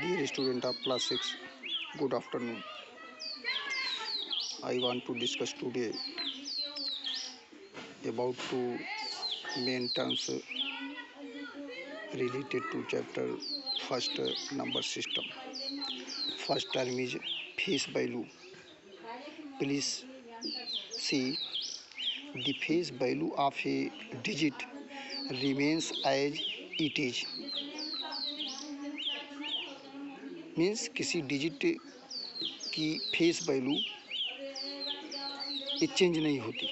Dear student of class 6, good afternoon. I want to discuss today about two main terms related to chapter first number system. First term is face value. Please see the face value of a digit remains as it is. Means किसी digit की face value ये change नहीं होती.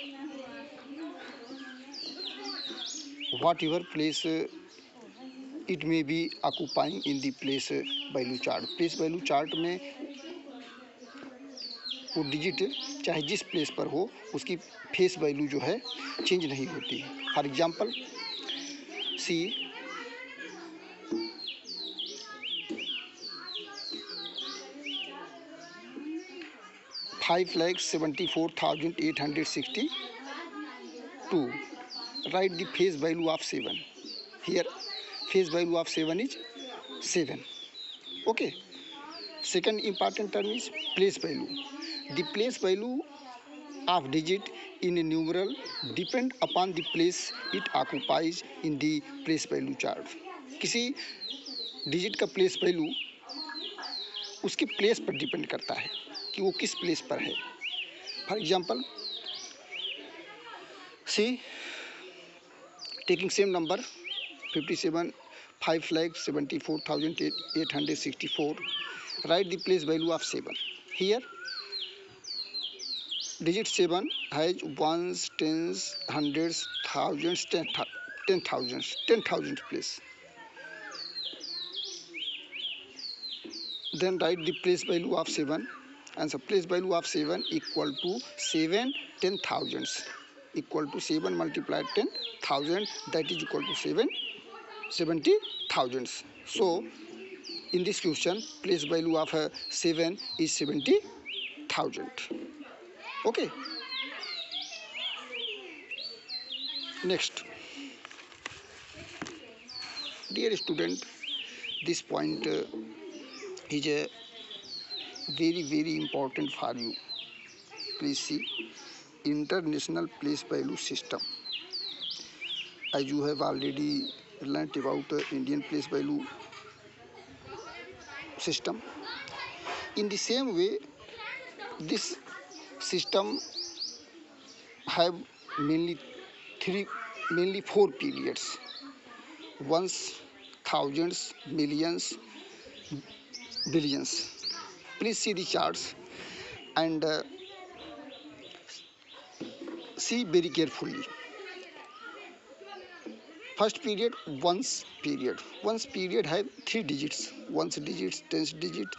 Whatever place it may be occupying in the place value chart. Place value chart में वो digit चाहे जिस place पर हो उसकी फेस वैल्यू जो है चेंज नहीं होती. For example see 5,74,862. Write the face value of 7. Here face value of 7 is 7. Okay. Second important term is place value. The place value of digit in a numeral depend upon the place it occupies in the place value chart. किसी digit का place value उसके place पर depend करता है कि वो किस place पर है. For example see taking same number 5,74,864. Write the place value of 7. Here digit 7 has ones, tens, hundreds, thousands, 10,000 place. Then write the place value of 7. Answer: place value of 7 equal to 7 10,000s. Equal to 7 multiplied 10,000, that is equal to 70,000. So in this question place value of 7 is 70,000. Okay. Next, dear student, this point is very important for you. Please see international place value system. As you have already learnt about Indian place value system, in the same way this system have mainly four periods: ones, thousands, millions, billions. Please see the charts and see very carefully. First period, ones period. Ones period have three digits: ones digits, tens digit,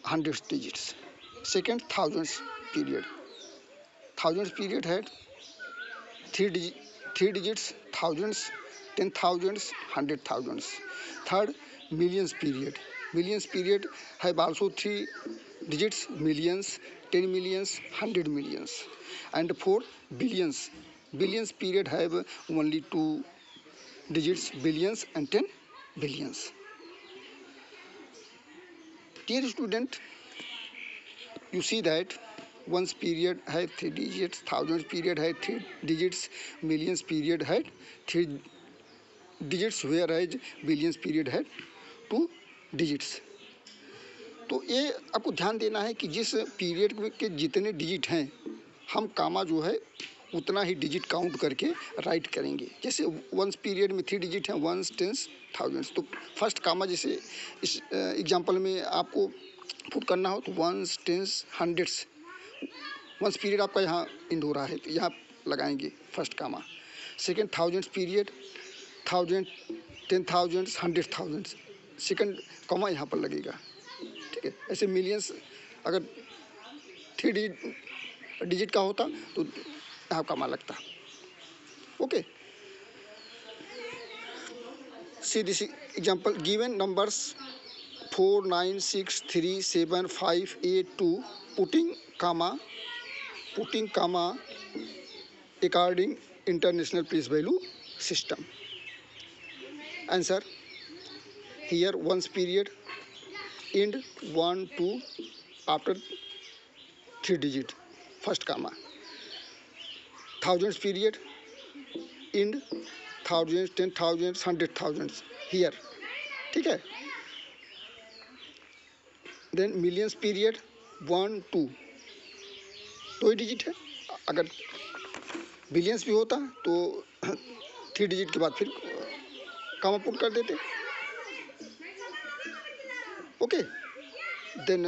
hundreds digits. Second, thousands period. Thousands period had three digits: thousands, 10,000s, 100,000s. Third, millions period. Millions period have also three digits: millions, 10 millions, 100 millions. And fourth, billions. Billions period have only two digits: billions and 10 billions. Dear student, you see that ones period had three digits, thousands period had three digits, millions period had three digits, whereas billions period had two digits. तो ये आपको ध्यान देना है कि जिस period के जितने डिजिट हैं हम कामा जो है उतना ही डिजिट काउंट करके राइट करेंगे. जैसे वंस पीरियड में थ्री डिजिट हैं: वंस, टेंस, थाउजेंड्स. तो फर्स्ट कामा जैसे इस एग्जांपल में आपको पुट करना हो तो ones, tens, hundreds. Ones period आपका यहाँ इंड हो रहा है तो यहाँ लगाएंगे first comma. Second, thousands period, thousand, 10,000s, 100,000s. Second comma यहाँ पर लगेगा. ठीक है. ऐसे मिलियंस अगर थ्री डिजिट का होता तो यहाँ कामा लगता. Okay. See this example. Given numbers 4, 9, 6, 3, 7, 5, 8, 2. Putting comma according international place value system. Answer: here ones period, end 1 2 after 3 digit, first comma. Thousands period, end thousands, 10,000, 100,000 here, ठीक है. Then millions period 1 2 2 ही digit है. अगर billions भी होता तो 3 digit के बाद फिर कामा पुट कर देते. Okay. Then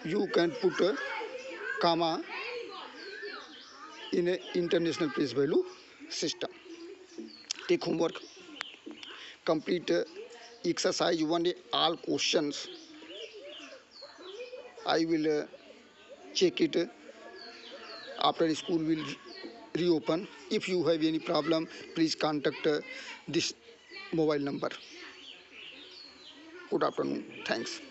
you can put a comma in a international place value system. Take homework, complete exercise 1A all questions. I will check it after school will reopen. If you have any problem, please contact this mobile number. Good afternoon. Thanks.